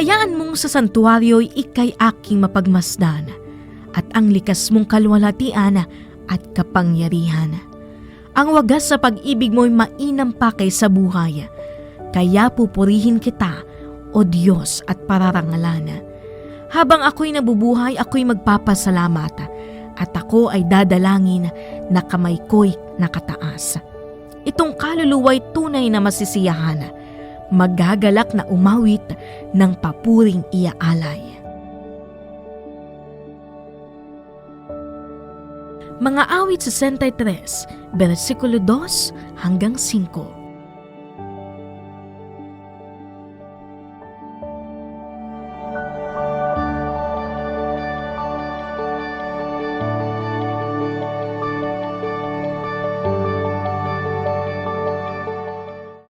Hayaan mong sa santuaryo'y ikay aking mapagmasdan at ang likas mong kalwalhatian at kapangyarihan. Ang wagas sa pag-ibig mo'y mainam pa kaysa buhay, kaya pupurihin kita, O Diyos, at pararangalan. Habang ako'y nabubuhay, ako'y magpapasalamat at ako ay dadalangin na kamay ko'y nakataas. Itong kaluluwa'y tunay na masisiyahan, magagalak na umawit ng papuring iaalay. Mga awit 63, versikulo 2 hanggang 5.